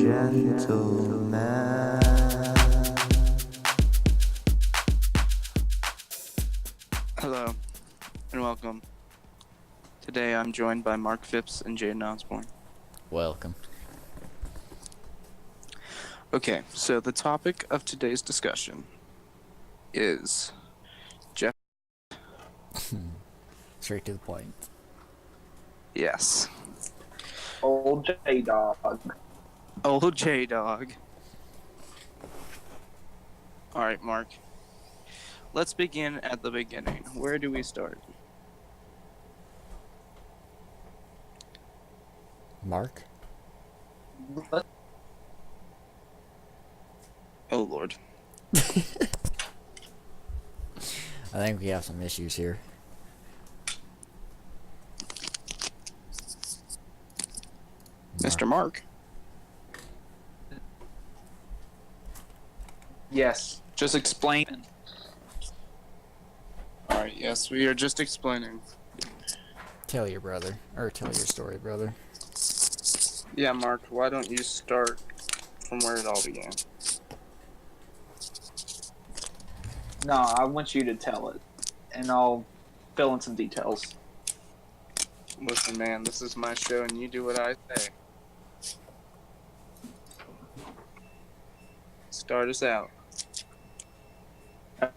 gentlemen. Hello, and welcome. Today I'm joined by Mark Phipps and Jaden Osborne. Welcome. Okay, so the topic of today's discussion is Jeff. Straight to the point. Yes. Old J-Dog. Old J-Dog. Alright, Mark. Let's begin at the beginning. Where do we start? Mark? Oh, Lord. I think we have some issues here. Mr. Mark. Yes, just explain. Alright, yes, we are just explaining. Tell your brother. Or tell your story, brother. Yeah, Mark, why don't you start from where it all began? No, I want you to tell it, and I'll fill in some details. Listen, man, this is my show, and you do what I say. Start us out.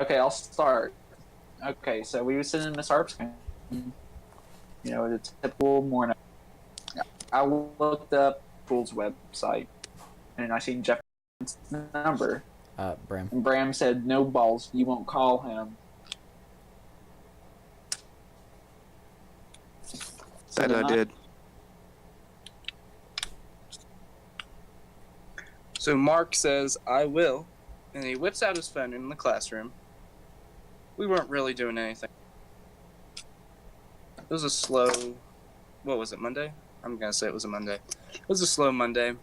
Okay, I'll start. Okay, so we were sitting in Miss Harp's room. You know, it's a typical morning. I looked up school's website, and I seen Jeff's number. Brahm. And Brahm said, "No balls, you won't call him." That I did. So Mark says, "I will," and he whips out his phone in the classroom. We weren't really doing anything. It was a slow, what was it, Monday? I'm going to say it was a Monday. It was a slow Monday.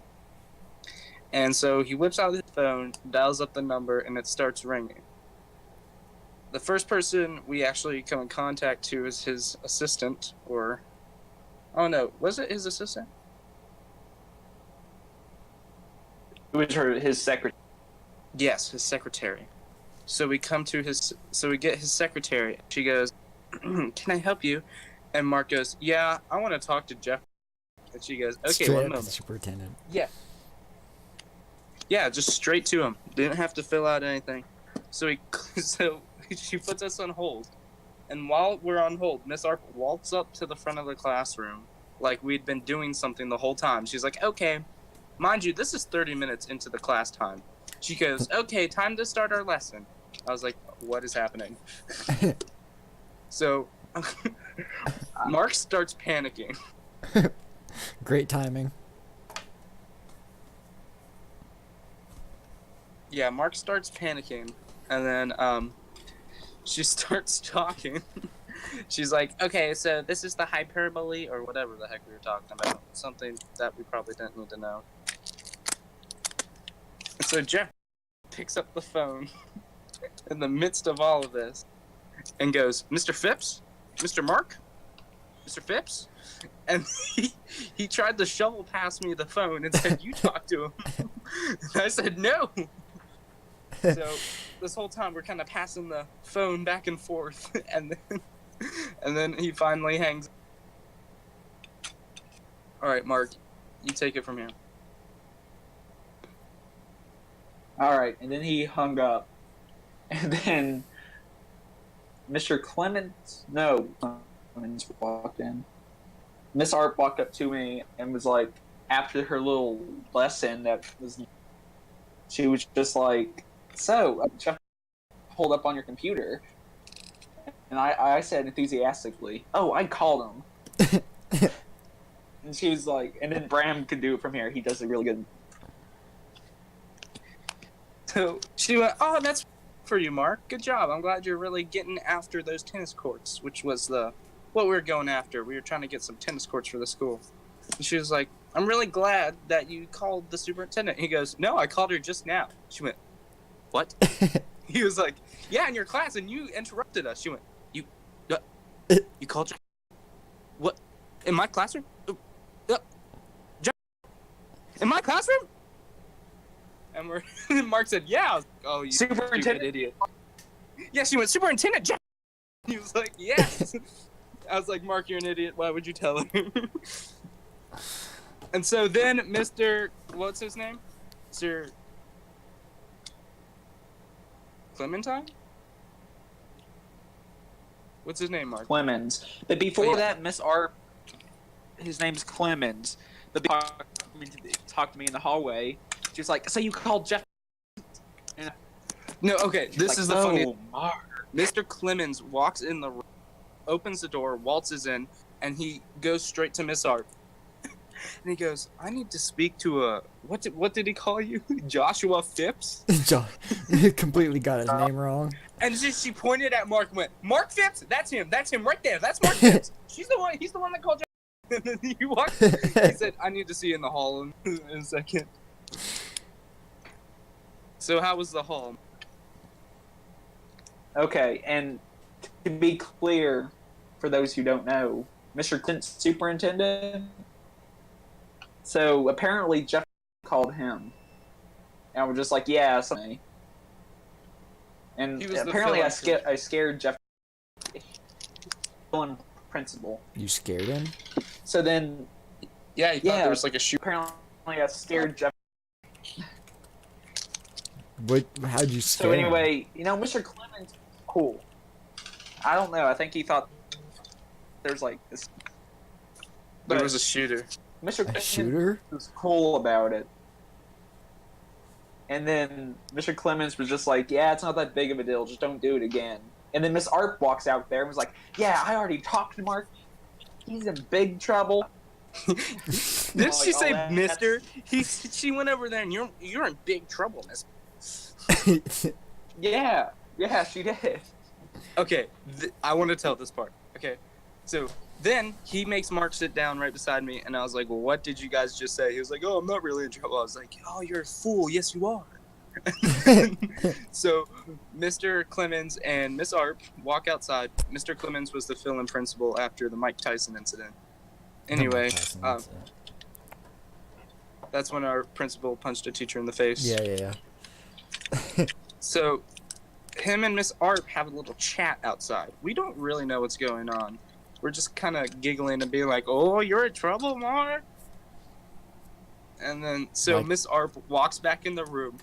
And so he whips out his phone, dials up the number, and it starts ringing. The first person we actually come in contact to is his assistant, or, oh no, was it his assistant? It was his secretary. Yes, his secretary. So we get his secretary. She goes, "Can I help you?" And Mark goes, "Yeah, I want to talk to Jeff." And she goes, "Okay, Straight one up to moment." the superintendent. Yeah, just straight to him. Didn't have to fill out anything. So she puts us on hold. And while we're on hold, Miss Arp walks up to the front of the classroom like we'd been doing something the whole time. She's like, "Okay, mind you, this is 30 minutes into the class time." She goes, "Okay, time to start our lesson." I was like, what is happening? So Mark starts panicking. Great timing. Yeah, Mark starts panicking, and then she starts talking. She's like, "Okay, so this is the hyperbole," or whatever the heck we were talking about. Something that we probably didn't need to know. And so Jeff picks up the phone in the midst of all of this and goes, "Mr. Phipps? Mr. Mark? Mr. Phipps?" And he tried to shovel past me the phone and said, "You talk to him." And I said, "No." So this whole time we're kind of passing the phone back and forth, and then he finally hangs. All right, Mark, you take it from here. All right, and then he hung up, and then Mr. Clemens walked in. Miss Art walked up to me and was like, after her little lesson she was just like, "So, Jeff, hold up on your computer." And I said enthusiastically, "Oh, I called him." And she was like, and then Brahm could do it from here. He does it really good. So she went, "Oh, that's for you, Mark. Good job. I'm glad you're really getting after those tennis courts," which was what we were going after. We were trying to get some tennis courts for the school. And she was like, "I'm really glad that you called the superintendent." He goes, "No, I called her just now." She went, "What?" He was like, "Yeah, in your class, and you interrupted us." She went, You called her? What? In my classroom? In my classroom? And Mark said, yeah. I was like, oh, you Superintendent? stupid idiot. Yeah, she went, Superintendent Jeff. He was like, yes. I was like, Mark, you're an idiot. Why would you tell him? And so then Mr. What's his name? Sir Clementine? What's his name, Mark? Clemens. But before Oh, yeah. that, Miss Art, his name's Clemens. But talked to me in the hallway. She was like, so you called Jeff? And No, okay, this like, is the "No, funny. Mark." Mr. Clemens walks in the room, opens the door, waltzes in, and he goes straight to Miss Art. And he goes, I need to speak to a, what did he call you? Joshua Phipps? Completely got his name wrong. And she pointed at Mark and went, Mark Phipps? That's him right there. That's Mark Phipps. He's the one that called Joshua. And then he walked, he said, I need to see you in the hall in a second. So how was the hall? Okay, and to be clear, for those who don't know, Mr. Clint's superintendent. So apparently Jeff called him, and we're just like, yeah, something. And He was the apparently I fill-in scared Jeff. Fill-in principal. You scared him? So then, Yeah, he thought there was like a shoot. apparently I scared Jeff. How'd you scare So him? anyway, Mr. Clemens, cool. I don't know. I think he thought there's like this. There But was a shooter. Mr. A Clemens shooter? was cool about it. And then Mr. Clemens was just like, yeah, it's not that big of a deal. Just don't do it again. And then Miss Art walks out there and was like, yeah, I already talked to Mark. He's in big trouble. Didn't she say that's- Mister? She went over there and you're in big trouble, Mister. Yeah, she did. Okay, I want to tell this part. Okay, so then he makes Mark sit down right beside me, and I was like, well, what did you guys just say? He was like, oh, I'm not really in trouble. I was like, oh, you're a fool. Yes, you are. So Mr. Clemens and Miss Art walk outside. Mr. Clemens was the fill-in principal after the Mike Tyson incident. Anyway, that's when our principal punched a teacher in the face. Yeah. So him and Miss Art have a little chat outside. We don't really know what's going on. We're just kind of giggling and being like, oh, you're in trouble, Mark. And then, so Like- Miss Art walks back in the room,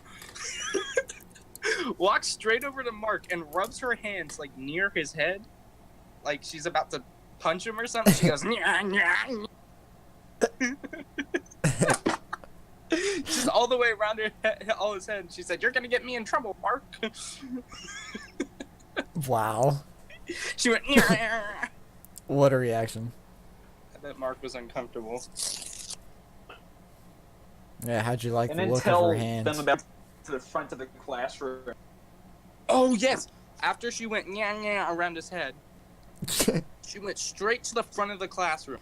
walks straight over to Mark and rubs her hands like near his head, like she's about to punch him or something. She goes, "Nyah, nyah." Just all the way around all his head. And she said, "You're gonna get me in trouble, Mark." Wow. She went, "Nyah." What a reaction. I bet Mark was uncomfortable. Yeah, how'd you like And the then look of tell her hands? them about to the front of the classroom. Oh yes. After she went "nyah, nyah" around his head, she went straight to the front of the classroom,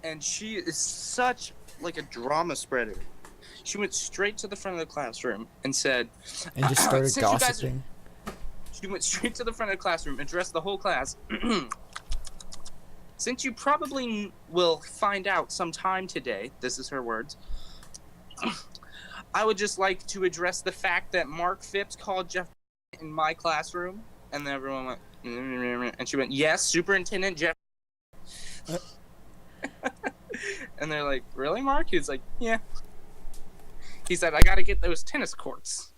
and she is such like a drama spreader. She went straight to the front of the classroom and said, And just started Since you guys are- gossiping. she went straight to the front of the classroom, addressed the whole class. Since you probably will find out sometime today, this is her words, I would just like to address the fact that Mark Phipps called Jeff in my classroom. And then everyone went, and she went, yes, Superintendent Jeff. And they're like, really, Mark? He's like, yeah. He said, I got to get those tennis courts.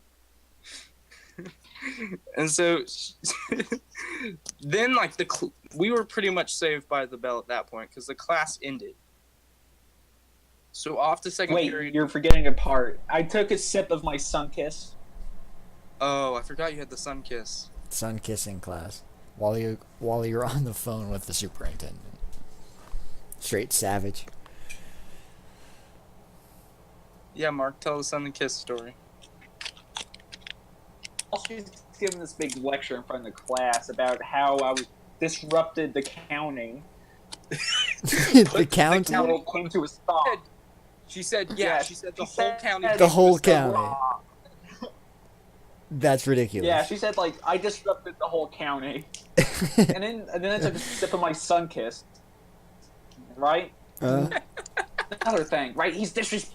And so then, like, we were pretty much saved by the bell at that point because the class ended. So off to second Wait, period. you're forgetting a part. I took a sip of my Sunkiss. Oh, I forgot you had the sun kiss. Sun kissing class. While you're on the phone with the superintendent. Straight savage. Yeah, Mark, tell the sun kiss story. She's giving this big lecture in front of the class about how I was disrupted the counting. The county? How it came to a stop. She said, Yeah, she said she the whole said county. The whole was the county. law. That's ridiculous. Yeah, she said like I disrupted the whole county. and then I took a sip of my Sunkiss. Right? Another thing, right? He's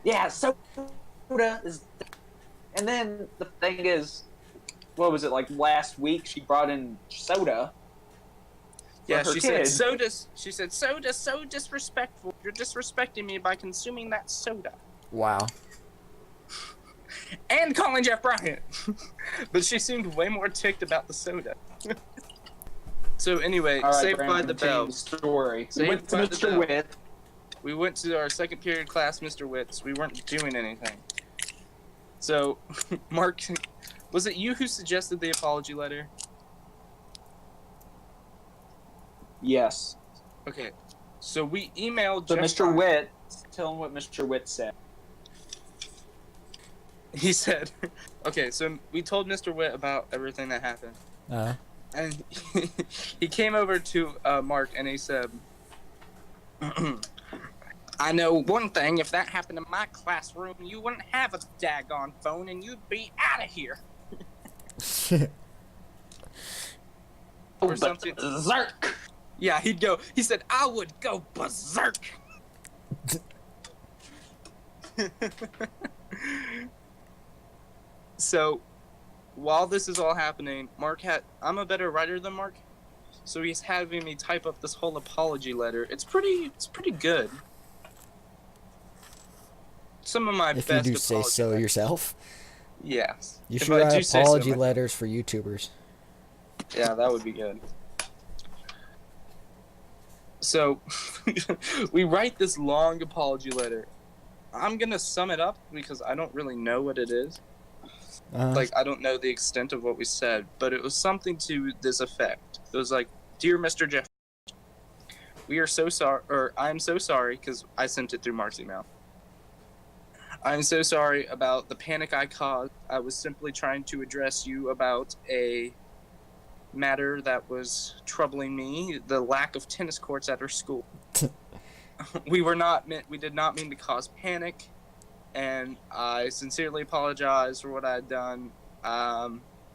Yeah, soda is And then the thing is, what was it, like last week she brought in soda for Yeah, her she kid. said soda so disrespectful. You're disrespecting me by consuming that soda. Wow. And calling Jeff Bryant. But she seemed way more ticked about the soda. So anyway, All right, Saved Brandon, by the continue Bell. the story. We Saved went to by the Mr. Bell. Witt. We went to our second period class, Mr. Witts. We weren't doing anything. So, Mark, was it you who suggested the apology letter? Yes. Okay. So we emailed So Jeff Mr. Bryant. Witt, tell him what Mr. Witt said. He said, okay, so we told Mr. Witt about everything that happened. And he came over to Mark and he said, I know one thing, if that happened in my classroom, you wouldn't have a daggone phone and you'd be out of here. Or something. Berserk. Yeah, he said, I would go berserk. So, while this is all happening, I'm a better writer than Mark, so he's having me type up this whole apology letter. It's pretty good. Some of my If best you do say apology so letters. yourself. Yes. You If should I write do say so apology myself. letters for YouTubers. Yeah, that would be good. So, we write this long apology letter. I'm going to sum it up because I don't really know what it is. Like, I don't know the extent of what we said, but it was something to this effect. It was like, Dear Mr. Jeff, we are so sorry, or I'm so sorry, because I sent it through Mark's email. I'm so sorry about the panic I caused. I was simply trying to address you about a matter that was troubling me, the lack of tennis courts at our school. We did not mean to cause panic. And I sincerely apologize for what I had done.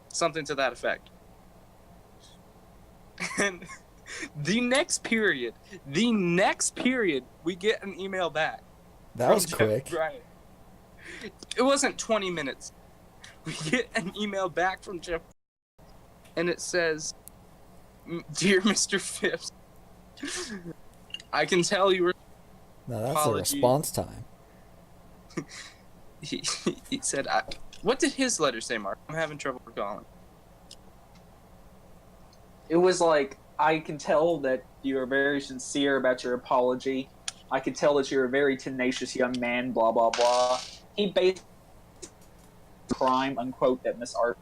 Something to that effect. And the next period, we get an email back. That from was Jeff quick. Bryant. It wasn't 20 minutes. We get an email back from Jeff, and it says, Dear Mr. Phipps, I can tell you were... No, that's Apology. a response time. He said, what did his letter say, Mark? I'm having trouble recalling. It was like, I can tell that you are very sincere about your apology. I can tell that you're a very tenacious young man, blah, blah, blah. He based crime, unquote, that Miss Art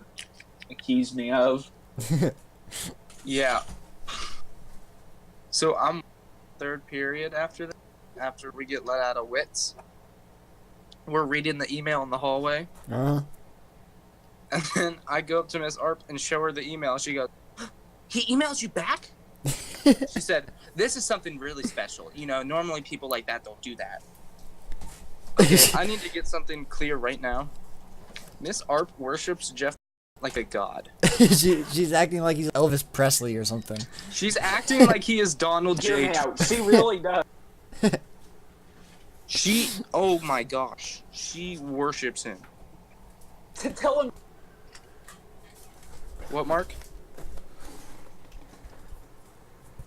accused me of. Yeah. So I'm third period after that, after we get let out of Wits. We're reading the email in the hallway. Uh-huh. And then I go up to Miss Arp and show her the email. She goes, he emails you back? She said, this is something really special. You know, normally people like that don't do that. Okay, I need to get something clear right now. Miss Arp worships Jeff like a god. She's acting like he's Elvis Presley or something. She's acting like he is Donald Hear J. me out. She really does. Oh my gosh, she worships him. To tell him, What, Mark?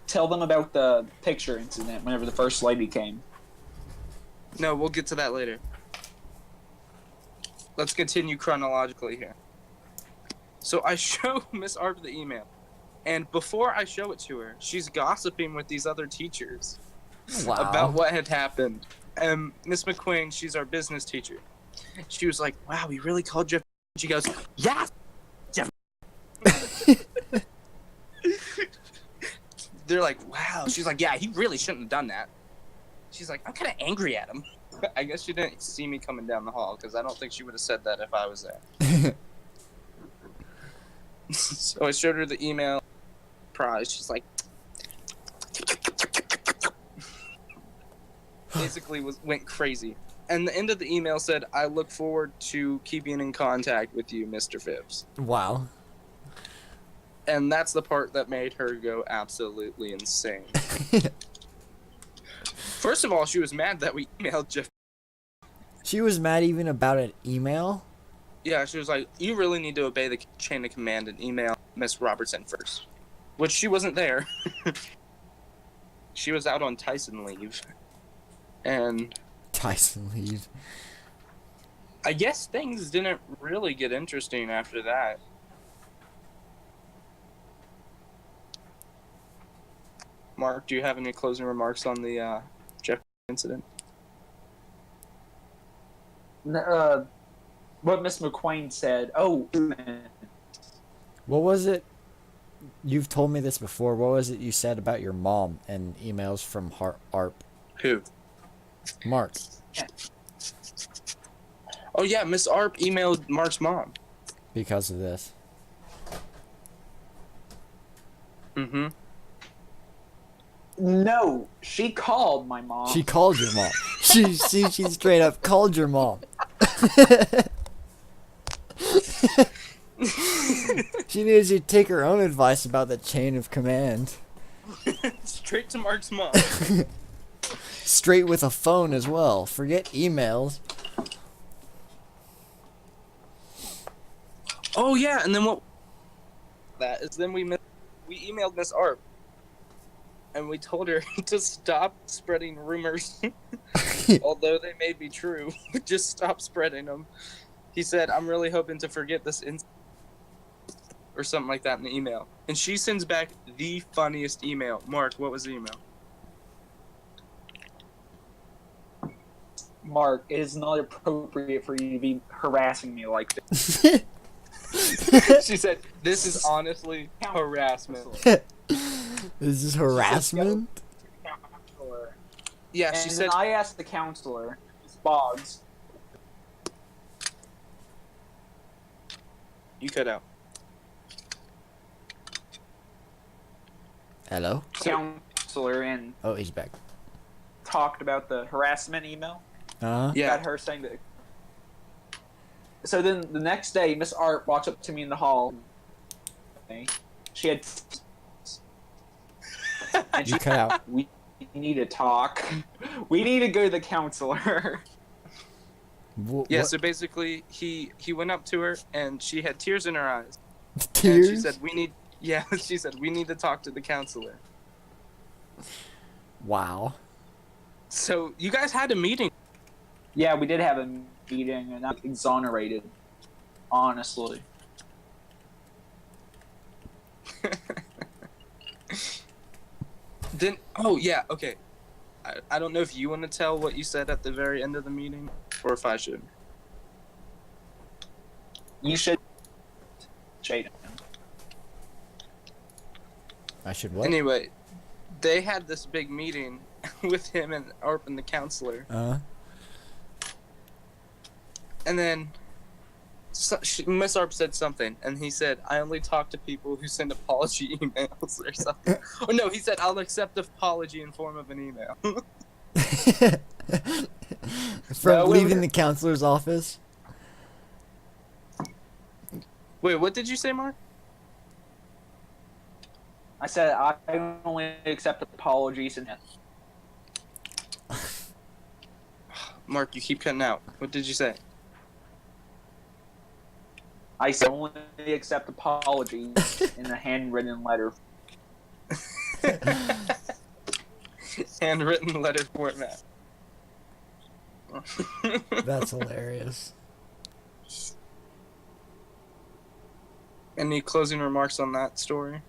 tell them about the picture incident whenever the first lady came. No, we'll get to that later. Let's continue chronologically here. So I show Miss Arp the email, and before I show it to her, she's gossiping with these other teachers Wow. about what had happened. And Miss McQueen, she's our business teacher. She was like, wow, he really called Jeff. She goes, yeah, Jeff. They're like, wow. She's like, yeah, he really shouldn't have done that. She's like, I'm kind of angry at him. I guess she didn't see me coming down the hall, because I don't think she would have said that if I was there. So I showed her the email. Prize. She's like, basically went crazy. And the end of the email said, I look forward to keeping in contact with you, Mr. Phipps. Wow. And that's the part that made her go absolutely insane. First of all, she was mad that we emailed Jeff. She was mad even about an email? Yeah, she was like, you really need to obey the chain of command and email Miss Robertson first. Which she wasn't there. She was out on Tyson leave. And Tyson leave. I guess things didn't really get interesting after that. Mark, do you have any closing remarks on the Jeff incident? What Miss McQueen said. Oh, What was it? You've told me this before. What was it you said about your mom and emails from ARP? Who? Mark. Oh yeah, Miss Arp emailed Mark's mom. Because of this. Mm-hmm. no, she called my mom. She called your mom. She straight up called your mom. She needed you to take her own advice about the chain of command. Straight to Mark's mom. Straight with a phone as well. Forget emails. Oh yeah, and then what? That is then we emailed Miss Arp, and we told her to stop spreading rumors, although they may be true. Just stop spreading them. He said, "I'm really hoping to forget this or something like that in the email." And she sends back the funniest email. Mark, what was the email? Mark, it is not appropriate for you to be harassing me like this. She said, "This is honestly harassment." This is harassment? Yeah, And she then said. I asked the counselor, Ms. Boggs. You cut out. Hello? Counselor, and Oh, he's back. talked about the harassment email. Uh-huh. Yeah. Got her saying that. So then the next day, Miss Art walks up to me in the hall. She had. And You cut out. We need to talk. We need to go to the counselor. Yeah, What? so basically he went up to her and she had tears in her eyes. Tears? And she said, she said, we need to talk to the counselor. Wow. So you guys had a meeting. Yeah, we did have a meeting, and I'm exonerated. Honestly. Then, oh yeah, okay. I don't know if you want to tell what you said at the very end of the meeting, or if I should. You should. Jaden. I should what? Anyway, they had this big meeting with him and Arp and the counselor. And then Miss Arp said something, and he said, I only talk to people who send apology emails or something. Or no, he said, I'll accept apology in form of an email. From leaving the counselor's office? Wait, what did you say, Mark? I said I only accept apologies and. Mark, you keep cutting out. What did you say? I said only accept apologies in a handwritten letter. Handwritten letter format. That's hilarious. Any closing remarks on that story?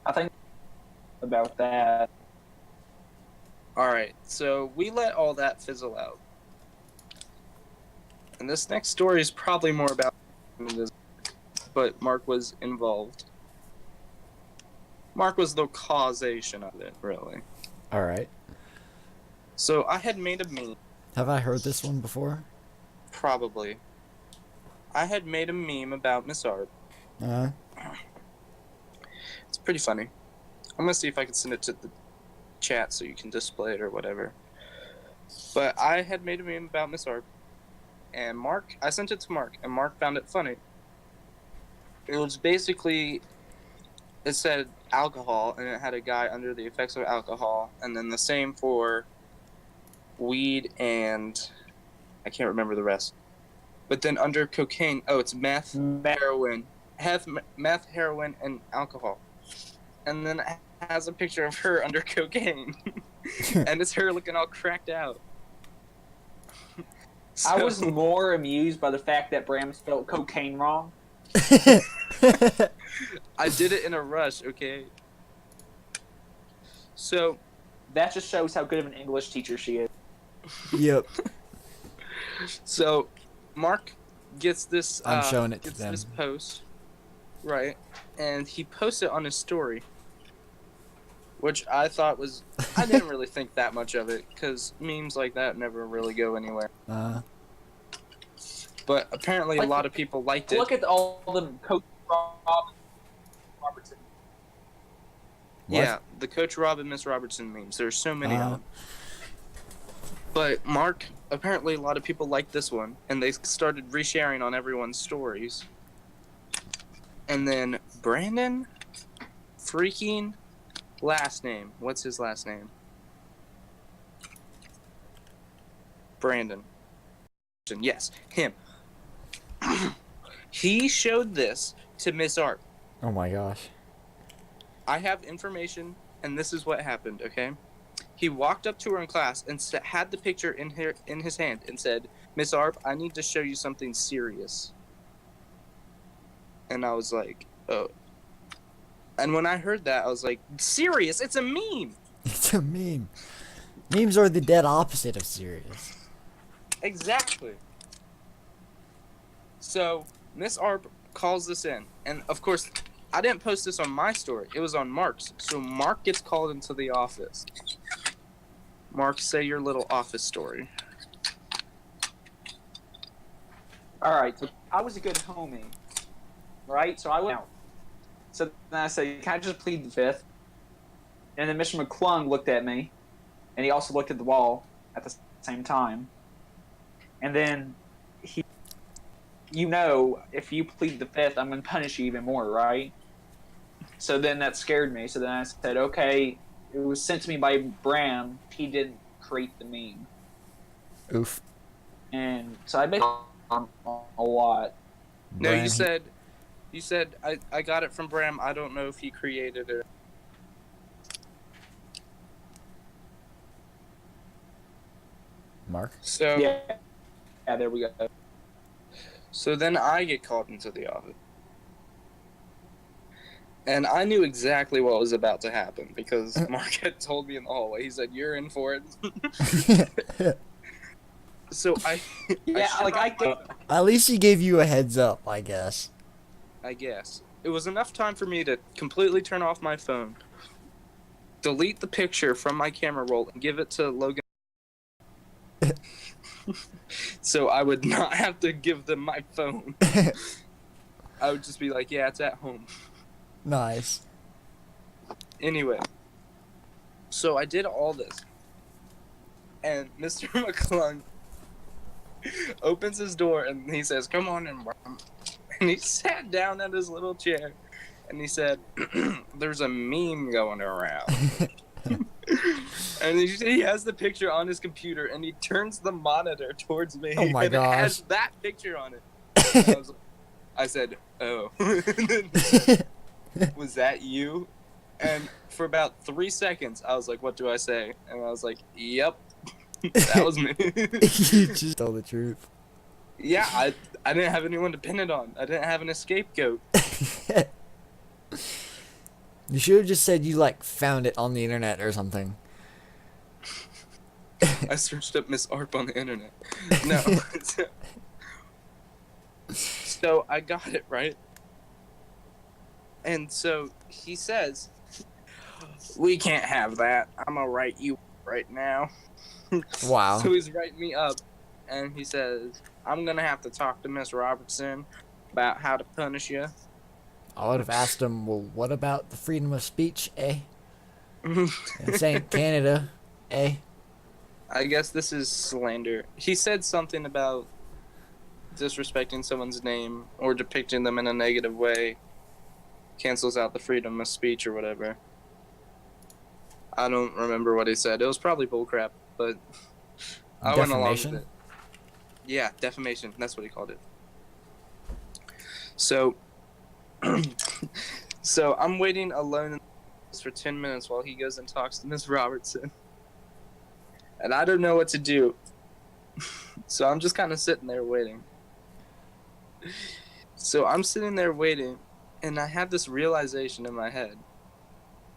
I think about that. Alright, so we let all that fizzle out. And this next story is probably more about this, but Mark was involved. Mark was the causation of it, really. Alright. So I had made a meme. Have I heard this one before? Probably. I had made a meme about Miss Arp. It's pretty funny. I'm gonna see if I can send it to the chat so you can display it or whatever. But I had made a meme about Miss Arp. And I sent it to Mark, and Mark found it funny. It was basically, it said alcohol, and it had a guy under the effects of alcohol, and then the same for weed and I can't remember the rest. But then under cocaine, it's meth, heroin, meth, heroin, and alcohol. And then it has a picture of her under cocaine, and it's her looking all cracked out. So, I was more amused by the fact that Brahm spelled cocaine wrong. I did it in a rush, okay? So that just shows how good of an English teacher she is. Yep. So Mark gets this. I'm showing it to gets them. this post, right? And he posts it on his story, which I thought was. I didn't really think that much of it because memes like that never really go anywhere. But apparently, a lot of people liked it. Look at all the Coach Robertson. What? Yeah, the Coach Rob and Miss Robertson memes. There's so many of them. But Mark, apparently a lot of people liked this one, and they started resharing on everyone's stories. And then Brandon, freaking last name. What's his last name? Brandon. Yes, him. He showed this to Miss Art. Oh my gosh. I have information, and this is what happened, okay? He walked up to her in class and had the picture in his hand and said, "Miss Arp, I need to show you something serious." And I was like, oh. And when I heard that, I was like, serious? It's a meme! It's a meme. Memes are the dead opposite of serious. Exactly. So, Miss Arp calls this in. And, of course, I didn't post this on my story. It was on Mark's. So, Mark gets called into the office. Mark, say your little office story. All right, so I was a good homie, right? So I went out. So then I said, "Can I just plead the fifth?" And then Mr. McClung looked at me, and he also looked at the wall at the same time. And then he, if you plead the fifth, I'm going to punish you even more, right? So then that scared me. So then I said, okay, it was sent to me by Brahm. He didn't create the meme. Oof. And so I bet a lot. No, Brahm, you said I got it from Brahm. I don't know if he created it. Mark? So Yeah, there we go. So then I get called into the office. And I knew exactly what was about to happen because Mark had told me in the hallway. He said, "You're in for it." So At least he gave you a heads up, I guess. I guess. It was enough time for me to completely turn off my phone, delete the picture from my camera roll, and give it to Logan. So I would not have to give them my phone. I would just be like, yeah, it's at home. Nice. Anyway, so I did all this. And Mr. McClung opens his door and he says, "Come on in, Brahm." And he sat down at his little chair and he said, "There's a meme going around." And he has the picture on his computer and he turns the monitor towards me. Oh my and gosh. it has that picture on it. I said, "Oh." Was that you? And for about 3 seconds, I was like, "What do I say?" And I was like, "Yep, that was me." You just told the truth. Yeah, I didn't have anyone to pin it on. I didn't have an scapegoat. You should have just said you found it on the internet or something. I searched up Miss Arp on the internet. No. So I got it, right? And so he says, "We can't have that. I'm gonna write you right now." Wow. So he's writing me up, and he says, "I'm gonna have to talk to Miss Robertson about how to punish you." I would have asked him, well, what about the freedom of speech, eh? This ain't Canada, eh? I guess this is slander. He said something about disrespecting someone's name or depicting them in a negative way cancels out the freedom of speech or whatever. I don't remember what he said. It was probably bullcrap, but I went along with Defamation? it. Yeah, defamation. That's what he called it. So, so I'm waiting alone in the office for 10 minutes while he goes and talks to Miss Robertson. And I don't know what to do. So I'm just kind of sitting there waiting. So I'm sitting there waiting, and I had this realization in my head.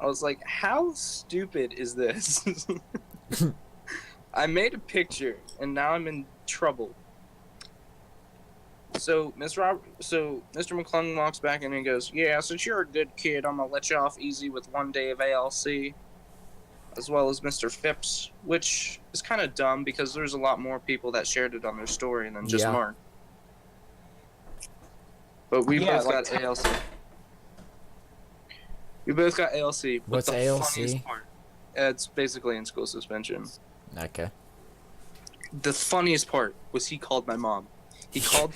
I was like, how stupid is this? I made a picture, and now I'm in trouble. So Mr. McClung walks back and he goes, "Yeah, since you're a good kid, I'm gonna let you off easy with 1 day of ALC, as well as Mr. Phipps," which is kind of dumb because there's a lot more people that shared it on their story than just Yeah. Mark. But we Yeah, both like- got ALC. We both got ALC. But What's the ALC? funniest part, it's basically in-school suspension. Okay. The funniest part was he called my mom. He called...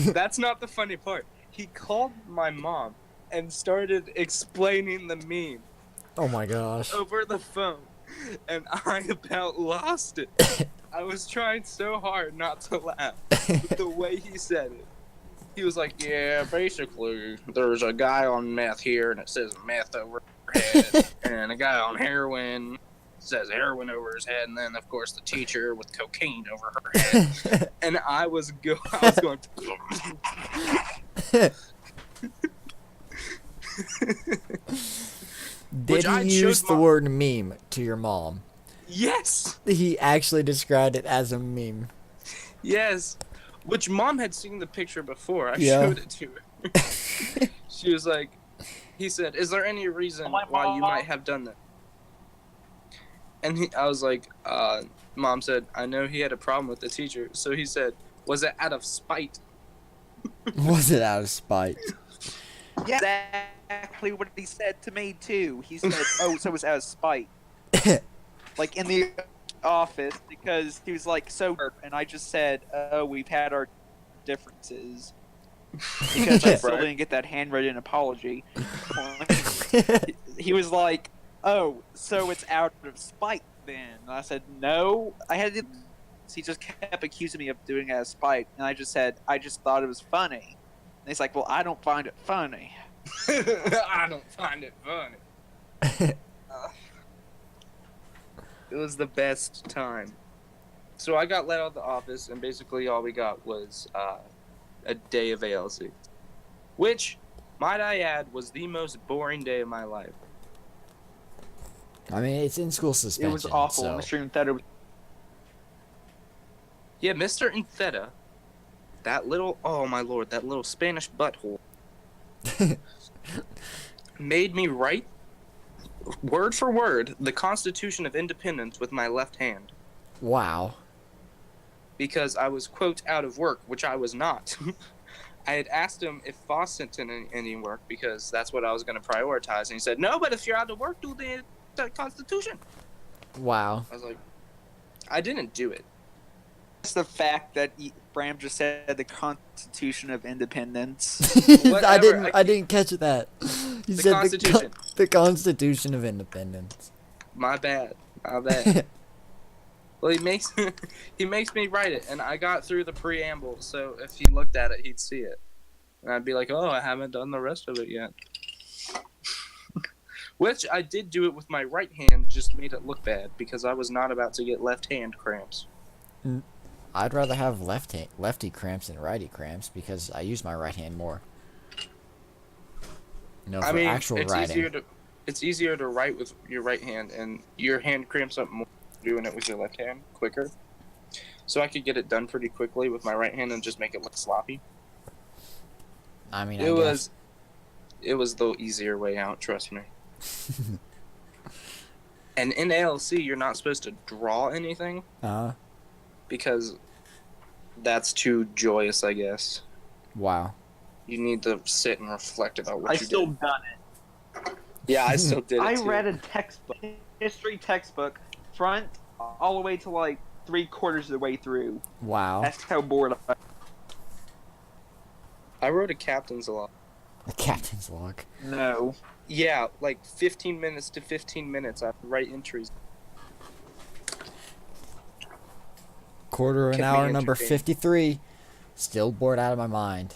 That's not the funny part. He called my mom and started explaining the meme Oh my gosh. over the phone. And I about lost it. I was trying so hard not to laugh with the way he said it. He was like, "Yeah, basically, there's a guy on meth here, and it says meth over his head, and a guy on heroin says heroin over his head, and then, of course, the teacher with cocaine over her head." And I was going. Did I he use showed the my- word meme to your mom? Yes, He actually described it as a meme. yes. Which Mom had seen the picture before. I Yeah. showed it to her. She was like, he said, "Is there any reason My why you mom- might have done that?" And I was like, Mom said, "I know he had a problem with the teacher." So he said, "Was it out of spite?" Was it out of spite? Yeah, exactly what he said to me too. He said, "Oh, so it was out of spite." Like in the office, because he was like so, and I just said, "Oh, we've had our differences," because I still Right. didn't get that handwritten apology. He was like, "Oh, so it's out of spite then?" And I said, "No, I had to." He just kept accusing me of doing it out of spite, and I just said, "I just thought it was funny." And he's like, "Well, I don't find it funny." I don't find it funny. It was the best time. So I got let out of the office, and basically all we got was a day of ALC, which, might I add, was the most boring day of my life. I mean, it's in school It suspension. was awful. So. Mr. Theta was Yeah, Mr. Intheta, that little, oh my lord, that little Spanish butthole, made me write, word for word, the Constitution of Independence with my left hand. Wow. Because I was, quote, out of work, which I was not. I had asked him if Foss sent in any work because that's what I was going to prioritize. And he said, "No, but if you're out of work, do the Constitution." Wow. I was like, I didn't do it. just the fact that Brahm just said the Constitution of Independence. I didn't. Whatever, I didn't catch that. He The said Constitution. the Constitution of Independence. My bad. My bad. Well, he makes me write it, and I got through the preamble, so if he looked at it, he'd see it. And I'd be like, "Oh, I haven't done the rest of it yet." Which I did do it with my right hand, just made it look bad, because I was not about to get left hand cramps. I'd rather have lefty cramps than righty cramps because I use my right hand more. No, for I mean, actual writing. it's easier to write with your right hand, and your hand cramps up more doing it with your left hand quicker. So I could get it done pretty quickly with my right hand and just make it look sloppy. I mean, It was the easier way out, trust me. And in ALC, you're not supposed to draw anything because that's too joyous, I guess. Wow. You need to sit and reflect about what I you still did. done it. Yeah, I still did it I too. read a textbook, history textbook, front all the way to like 3/4 of the way through. Wow. That's how bored I. I wrote a captain's log. The captain's log. No. Yeah, like 15 minutes to 15 minutes. I write entries. Quarter of an Kept me hour, number entertained. 53. Still bored out of my mind.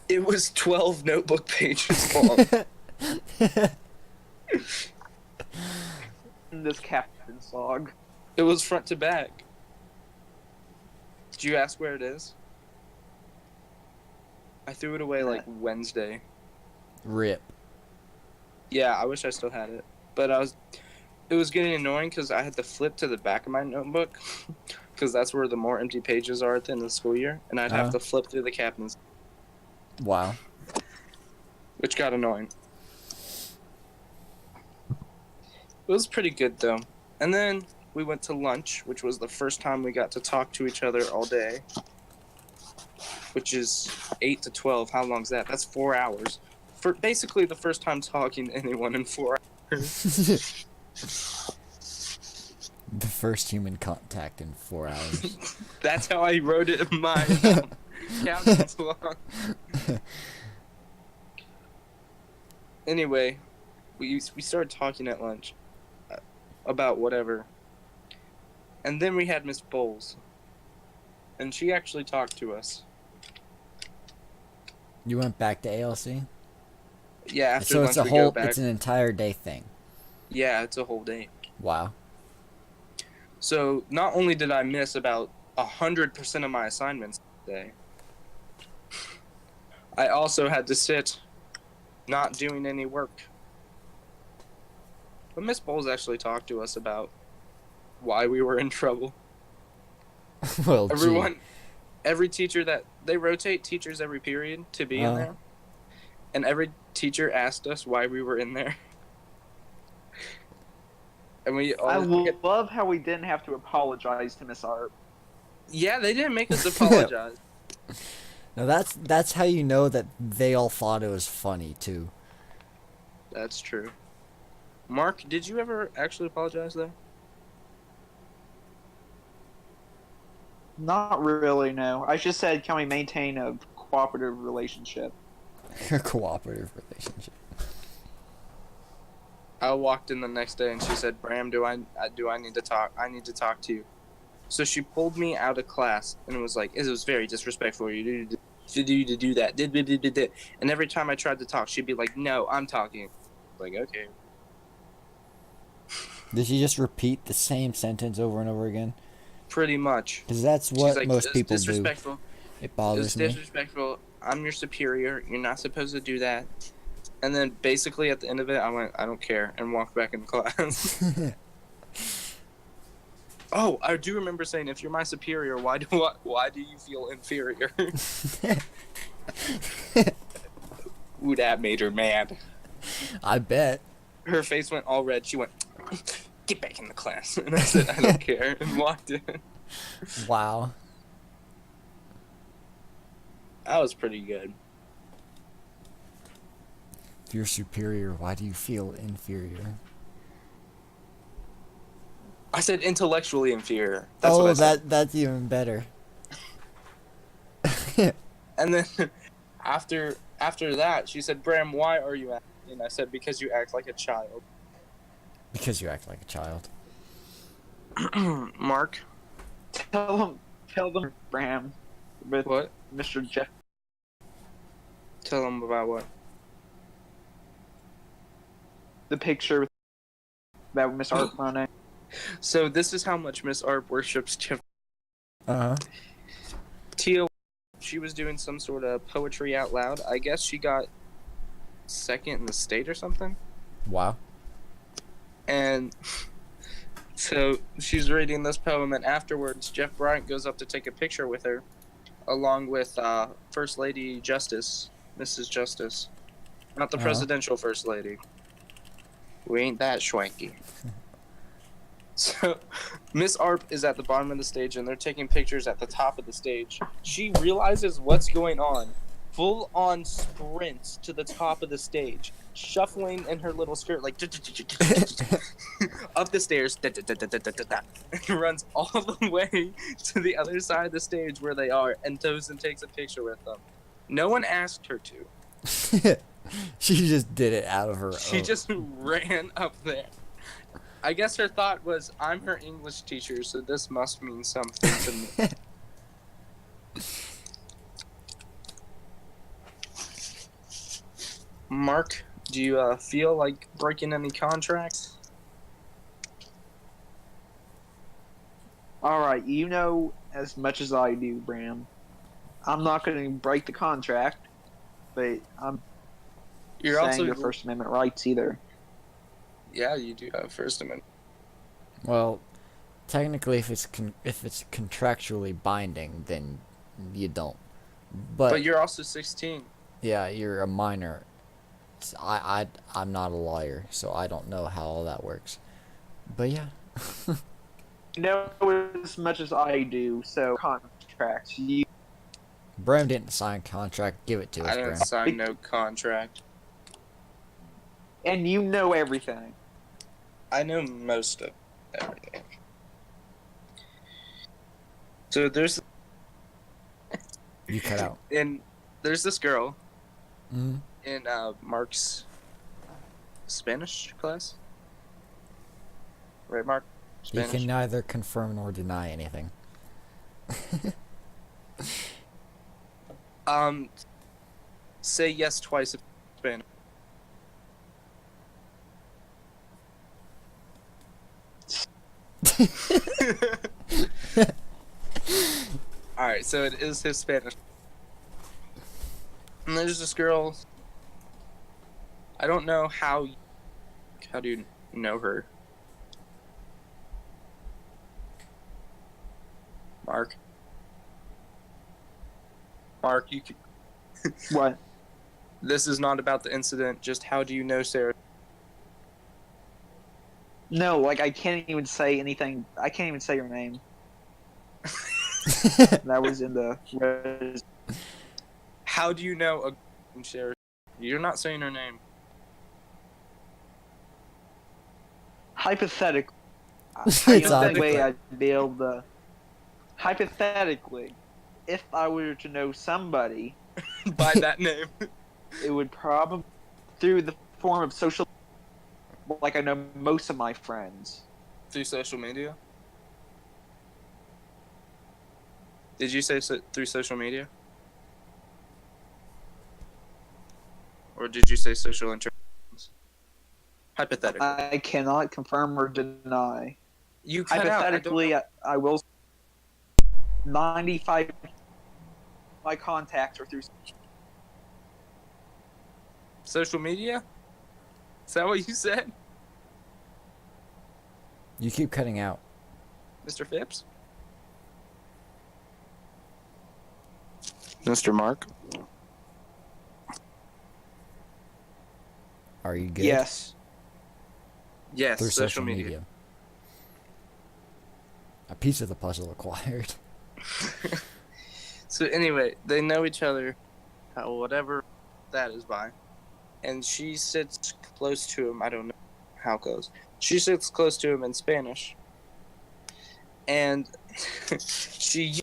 It was 12 notebook pages long. This captain's log. It was front to back. Did you ask where it is? I threw it away like Wednesday. Rip. Yeah, I wish I still had it. But it was getting annoying because I had to flip to the back of my notebook because that's where the more empty pages are at the end of the school year. And I'd have to flip through the captain's, Wow. which got annoying. It was pretty good though. And then we went to lunch, which was the first time we got to talk to each other all day. Which is 8 to 12. How long's that? That's 4 hours. For basically the first time talking to anyone in 4 hours. The first human contact in 4 hours. That's how I wrote it in my captain's log. Anyway, we started talking at lunch about whatever. And then we had Miss Bowles. And she actually talked to us. You went back to ALC? Yeah, after So lunch it's a we whole, go back. it's an entire day thing. Yeah, it's a whole day. Wow. So not only did I miss about 100% of my assignments today, I also had to sit not doing any work. But Miss Bowles actually talked to us about why we were in trouble. Well, Everyone, every teacher that they rotate teachers every period to be in there, and every teacher asked us why we were in there. And we all I love how we didn't have to apologize to Miss Art. yeah, they didn't make us apologize. Now that's how you know that they all thought it was funny too. That's true. Mark, did you ever actually apologize though? Not really, no. I just said, can we maintain a cooperative relationship? A cooperative relationship. I walked in the next day and she said, "Brahm, do I need to talk? I need to talk to you." So she pulled me out of class and was like, "It was very disrespectful of you to do that." And every time I tried to talk, she'd be like, "No, I'm talking." Like, okay. Did she just repeat the same sentence over and over again? Pretty much. Because that's She's what like, most "It's people do. disrespectful. It It's bothers me. disrespectful. I'm your superior. You're not supposed to do that." And then basically at the end of it, I went, "I don't care," and walked back into class. Oh, I do remember saying, "If you're my superior, why do you feel inferior?" Ooh, that made her mad. I bet. Her face went all red. She went, "Get back in the class." And I said, "I don't care," and walked in. Wow. That was pretty good. If you're superior, why do you feel inferior? I said intellectually inferior. That's what I said. That's even better. And then after that, she said, "Brahm, why are you acting?" And I said, "Because you act like a child." Because you act like a child. Mark, Tell them, Brahm, with what? Mr. Jeff. Tell them about what? The picture that Miss Art running. So this is how much Miss Art worships Jeff. Uh-huh. Tia, she was doing some sort of poetry out loud. I guess she got second in the state or something. Wow. And so she's reading this poem, and afterwards, Jeff Bryant goes up to take a picture with her, along with First Lady Justice, Mrs. Justice. Not the presidential First Lady. We ain't that schwanky. So, Miss Arp is at the bottom of the stage, and they're taking pictures at the top of the stage. She realizes what's going on. Full-on sprints to the top of the stage, shuffling in her little skirt, like up the stairs, and runs all the way to the other side of the stage where they are, and goes and takes a picture with them. No one asked her to. She just did it out of her She own. just ran up there. I guess her thought was, "I'm her English teacher, so this must mean something to me." Mark, do you feel like breaking any contracts? All right, you know as much as I do, Bram. I'm not going to break the contract, but I'm You're saying also your First Amendment rights either. Yeah, you do have First Amendment. Well, technically, if it's contractually binding, then you don't. But you're also 16. Yeah, you're a minor. I'm not a lawyer, so I don't know how all that works. But yeah. You know as much as I do, so contracts. Bram didn't sign contract. Give it to I us, didn't Bram. sign no contract. And you know everything. I know most of everything. So there's You cut out. there's this girl Mm-hmm. in Mark's Spanish class. Right, Mark? He Spanish. can neither confirm nor deny anything. Say yes twice if Spanish. Alright, so it is his Spanish. And there's this girl. I don't know how do you know her? Mark? Mark, you can... What? This is not about the incident, just how do you know Sarah? No, like I can't even say anything. I can't even say your name. That was in the. How do you know a Sarah? You're not saying her name. Hypothetically, It's the only awkward. way I'd be able to. Hypothetically, if I were to know somebody, By that name. it would probably through the form of social. Like I know most of my friends. Through social media? Did you say through social media? Or did you say social interactions? Hypothetically. I cannot confirm or deny. You cut out. I don't Hypothetically, know. I will. 95 of my contacts are through. Social media? Is that what you said, You keep cutting out. Mr. Phipps? Mr. Mark? Are you good? Yes. Yes, Through social media. A piece of the puzzle acquired. So anyway, they know each other, whatever that is by. And she sits close to him. I don't know how close. She sits close to him in Spanish. And she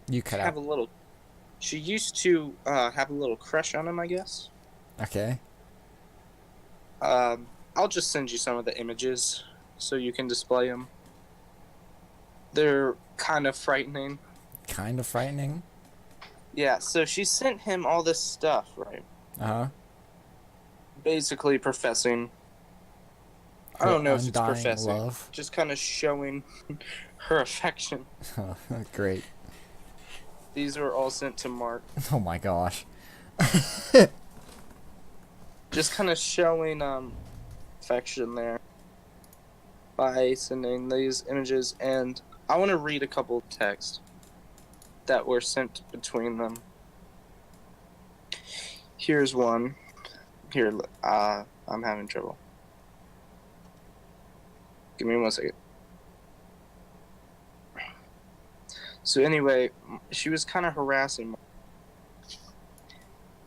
You cut have out. a little. She used to have a little crush on him, I guess. Okay. I'll just send you some of the images so you can display them. They're kind of frightening. Kind of frightening. Yeah, so she sent him all this stuff, right? Uh-huh. Basically professing. I don't know if it's Undying professing. love. Just kind of showing her affection. Great. These were all sent to Mark. Oh my gosh. Just kind of showing affection there by sending these images, and I want to read a couple of texts that were sent between them. Here's one. Here, I'm having trouble. Give me 1 second. So anyway, she was kind of harassing me.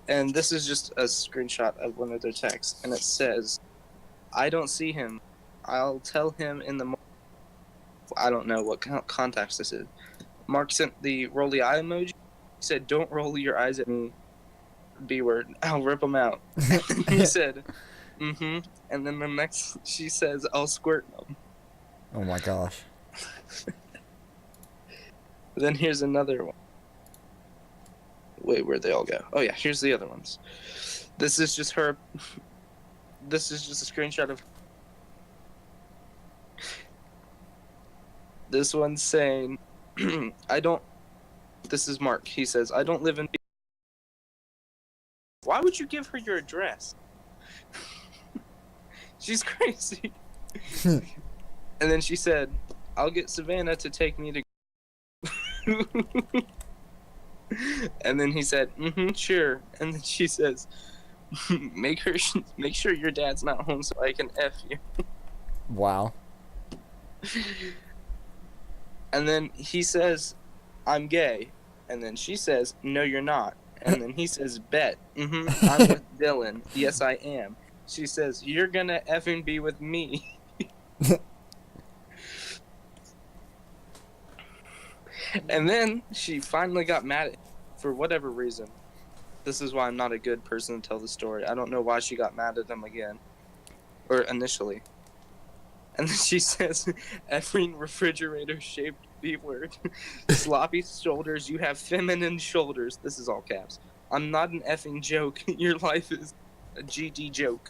And this is just a screenshot of one of their texts, and it says, I don't see him. I'll tell him in the morning. I don't know what context this is. Mark sent the rolly eye emoji. He said, don't roll your eyes at me. B word. I'll rip them out. And he said, mm-hmm. And then the next, she says, I'll squirt them. Oh my gosh. Then here's another one. Wait, where'd they all go? Oh yeah, here's the other ones. This is just her. This is just a screenshot of. This one's saying, I don't. This is Mark. He says, I don't live in. Why would you give her your address? She's crazy. And then she said, I'll get Savannah to take me to. And then he said, sure. And then she says, make sure your dad's not home so I can F you. Wow. And then he says, I'm gay. And then she says, no, you're not. And then he says, bet. I'm with Dylan. Yes, I am. She says, you're gonna effing be with me. And then she finally got mad at him for whatever reason. This is why I'm not a good person to tell the story. I don't know why she got mad at him again. Or initially. And then she says, effing refrigerator-shaped B-word. Sloppy shoulders, you have feminine shoulders. This is all caps. I'm not an effing joke. Your life is a GD joke.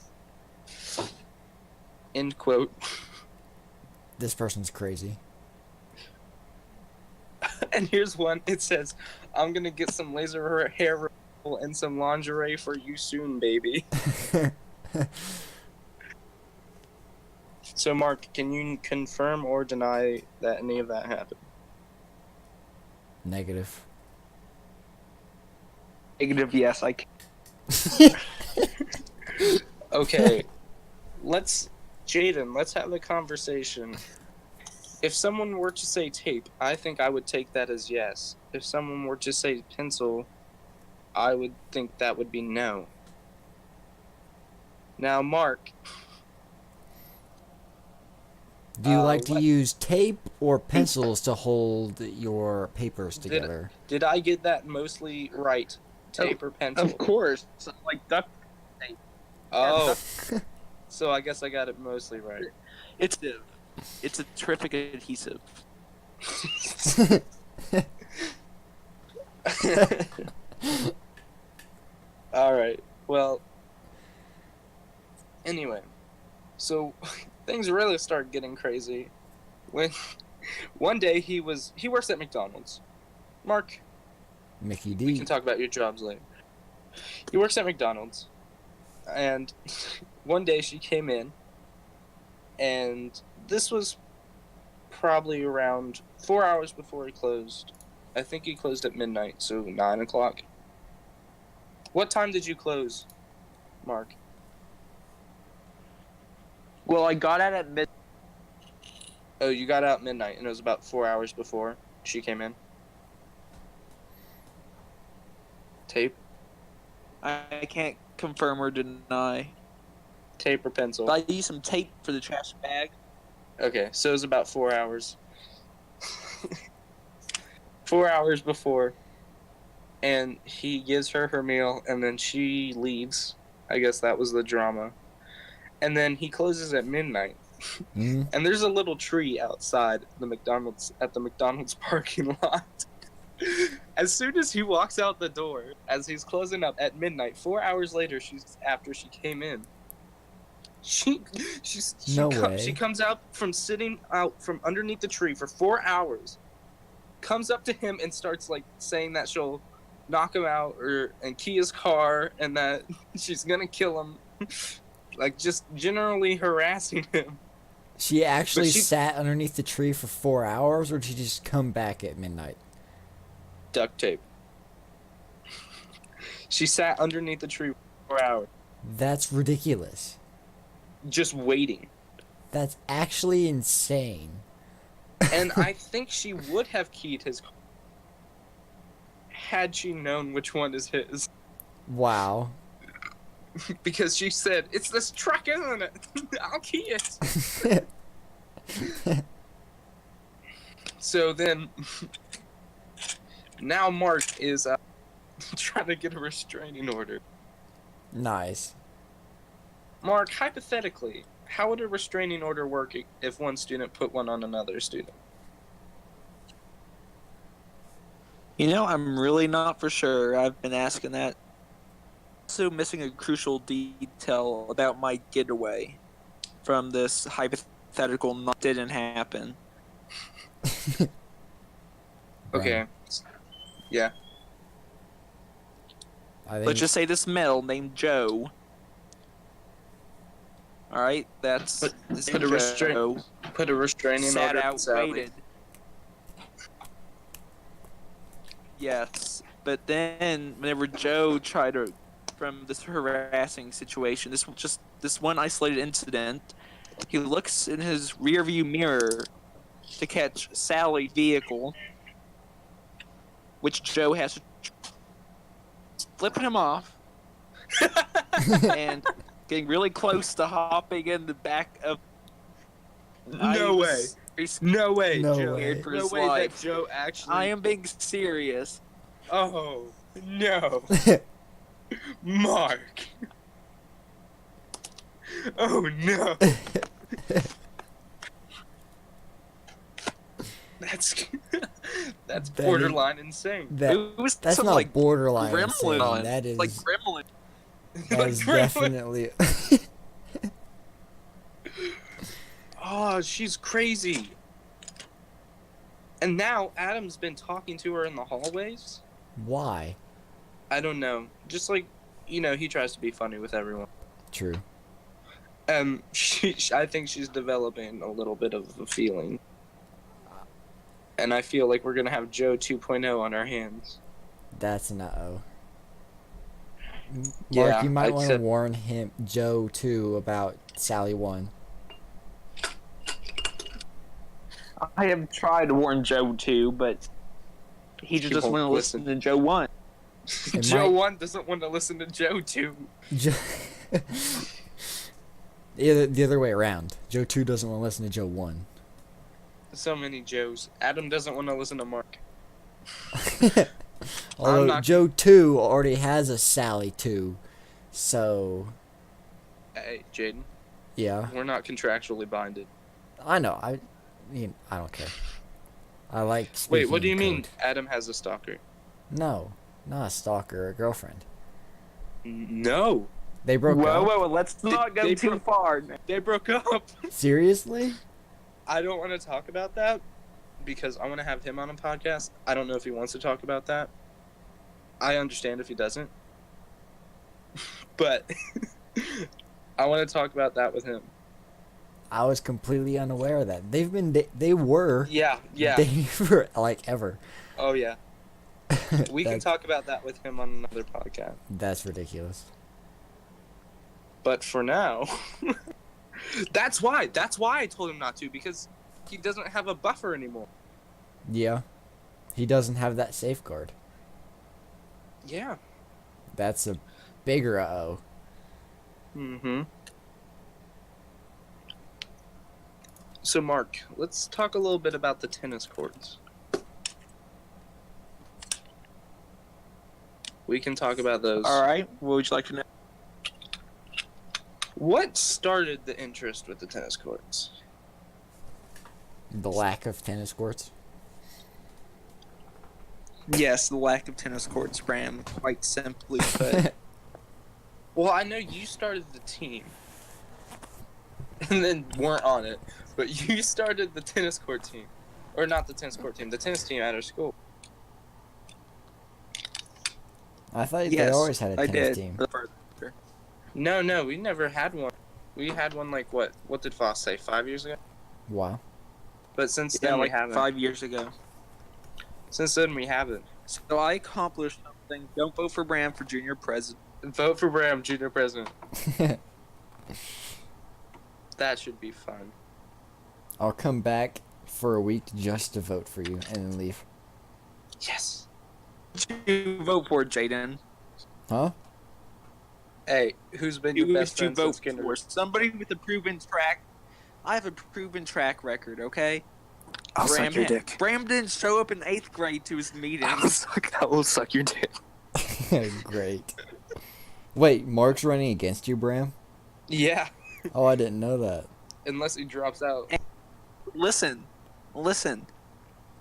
End quote. This person's crazy. And here's one. It says, I'm gonna get some laser hair removal and some lingerie for you soon, baby. So, Mark, can you confirm or deny that any of that happened? Negative. Negative, yes, I can. Okay. Jaden, let's have a conversation. If someone were to say tape, I think I would take that as yes. If someone were to say pencil, I would think that would be no. Now, Mark. Do you like to use tape or pencils to hold your papers together? Did I get that mostly right? Tape or pencil? Of course. Like duct tape. Oh. So I guess I got it mostly right. It's a terrific adhesive. Alright. Well, anyway. So things really started getting crazy when one day he works at McDonald's. Mark, Mickey D. we can talk about your jobs later. He works at McDonald's, and one day she came in, and this was probably around 4 hours before he closed. I think he closed at midnight, so 9 o'clock. What time did you close, Mark? Well, I got out at mid. Oh, you got out midnight, and it was about 4 hours before she came in. Tape? I can't confirm or deny. Tape or pencil? But I used some tape for the trash bag. Okay, so it was about 4 hours. 4 hours before. And he gives her her meal, and then she leaves. I guess that was the drama. And then he closes at midnight. Mm. And there's a little tree outside the McDonald's parking lot. As soon as he walks out the door, as he's closing up at midnight, 4 hours later, after she came in, she comes out from sitting out from underneath the tree for 4 hours, comes up to him and starts like saying that she'll knock him out and key his car and that she's gonna kill him, like just generally harassing him. She actually sat underneath the tree for 4 hours, or did she just come back at midnight? Duct tape. She sat underneath the tree for 4 hours. That's ridiculous. Just waiting. That's actually insane. And I think she would have keyed his car had she known which one is his. Wow. Because she said, it's this truck, isn't it? I'll key it. So then, now Mark is trying to get a restraining order. Nice. Mark, hypothetically, how would a restraining order work if one student put one on another student? You know, I'm really not for sure. I've been asking that. also missing a crucial detail about my getaway from this hypothetical not didn't happen. Okay. Yeah. I think Let's just say this male named Joe. All right, that's Put this a restraint- Joe. Put a restraining Sat order on out, Sally. waited. Yes, but then whenever Joe tried to, from this harassing situation, this one isolated incident, he looks in his rearview mirror to catch Sally's vehicle, which Joe has to flip him off, and getting really close to hopping in the back of. No way. No way, No Joe. way. For No his way life. that Joe actually. I am being serious. Oh no, Mark. Oh no. That's That borderline insane. It was that's some, not like, borderline insane. Gremlin. That is Like Gremlin. that is Gremlin. definitely. Oh, she's crazy. And now Adam's been talking to her in the hallways. Why? I don't know. Just like, he tries to be funny with everyone. True. I think she's developing a little bit of a feeling. And I feel like we're gonna have Joe 2.0 on our hands. That's an uh-oh. Mark, Yeah, you might I'd want to say- warn him, Joe, too, about Sally 1. I have tried to warn Joe too, but he just doesn't won't want to listen to Joe 1. It Joe might- 1 doesn't want to listen to Joe 2. The other way around. Joe 2 doesn't want to listen to Joe 1. So many Joes. Adam doesn't want to listen to Mark. Although not- Joe 2 already has a Sally 2. So, Hey, Jaden, yeah. we're not contractually binded. I know. I don't care. I like Wait, speaking what do you in mean code. Adam has a stalker? No. Not a stalker, a girlfriend. No. They broke up? whoa, let's not go they too far. They broke up. Seriously? I don't want to talk about that because I want to have him on a podcast. I don't know if he wants to talk about that. I understand if he doesn't. But I want to talk about that with him. I was completely unaware of that. They were Yeah. dating for, like, ever. Oh, yeah. We can That's- talk about that with him on another podcast. That's ridiculous. But for now, that's why I told him not to, because he doesn't have a buffer anymore. Yeah. He doesn't have that safeguard. Yeah. That's a bigger uh-oh. Mm-hmm. So, Mark, let's talk a little bit about the tennis courts. We can talk about those. All right, what would you like to know? What started the interest with the tennis courts? The lack of tennis courts. Yes, the lack of tennis courts, Brahm, quite simply put. Well, I know you started the team, and then weren't on it, but you started the tennis court team. Or not the tennis court team, the tennis team at our school. I thought they Yes, always had a I tennis did. team. No, we never had one. We had one like what did Foss say, 5 years ago? Wow. But since Yeah, then we like haven't. 5 years ago. Since then we haven't. So I accomplished something. Don't vote for Brahm for junior president. Vote for Brahm, junior president. That should be fun. I'll come back for a week just to vote for you and then leave. Yes. You vote for Jaden. Huh? Hey, who's been your Who best would you friend vote since kinder? for? Somebody with a proven track. I have a proven track record. Okay. I'll suck your dick. Brahm didn't show up in 8th grade to his meeting. That will suck your dick. Great. Wait, Mark's running against you, Bram? Yeah, Oh, I didn't know that. unless he drops out. Listen.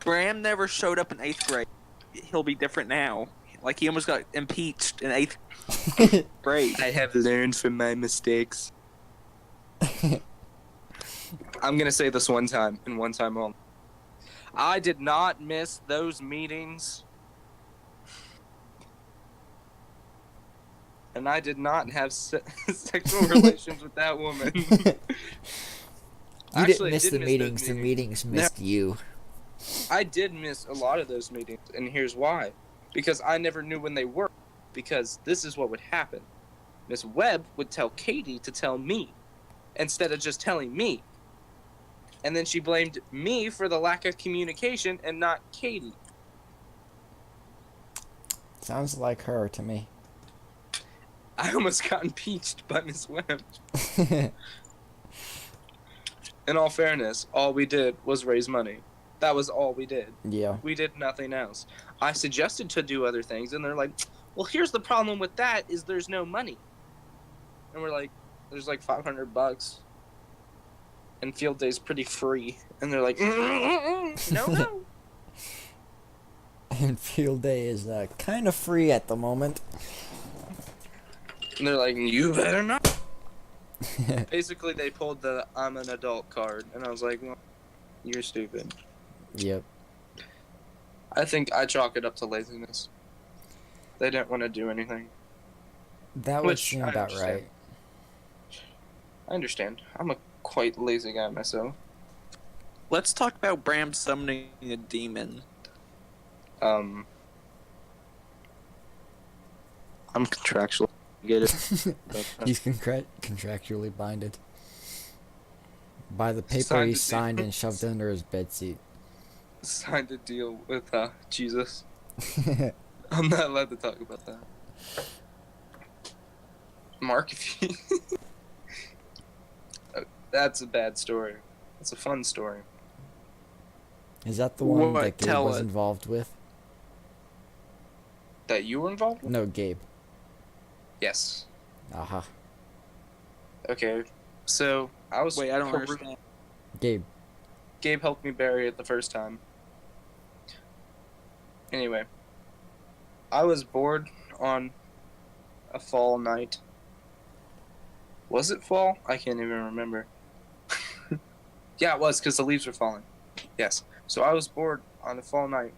Brahm never showed up in 8th grade. He'll be different now. Like he almost got impeached in 8th grade. I have learned from my mistakes. I'm gonna say this one time and one time only. I did not miss those meetings. And I did not have sexual relations with that woman. You didn't miss the meetings. The meetings missed you. I did miss a lot of those meetings, and here's why. Because I never knew when they were. Because this is what would happen. Miss Webb would tell Katie to tell me, instead of just telling me. And then she blamed me for the lack of communication and not Katie. Sounds like her to me. I almost got impeached by Miss Webb. In all fairness, all we did was raise money. That was all we did. Yeah. We did nothing else. I suggested to do other things, and they're like, well, here's the problem with that is there's no money. And we're like, there's like $500. And field day's pretty free. And they're like, no. And field day is kind of free at the moment. And they're like, you better not. Basically, they pulled the I'm an adult card. And I was like, well, you're stupid. Yep. I think I chalk it up to laziness. They didn't want to do anything. That would Which seem I about understand. right. I understand. I'm a quite lazy guy myself. Let's talk about Brahm summoning a demon. I'm contractual. Get it? He's contractually binded by the paper Signed he the signed deal. and shoved under his bedseat. Signed a deal with Jesus. I'm not allowed to talk about that. Mark, if you... That's a bad story. It's a fun story. Is that the one What? that Gabe Tell was it. involved with? That you were involved with? No, Gabe. Yes. Aha. Okay. So, I was... Wait, I don't understand. Gabe. Gabe helped me bury it the first time. Anyway. I was bored on a fall night. Was it fall? I can't even remember. Yeah, it was, because the leaves were falling. Yes. So I was bored on a fall night.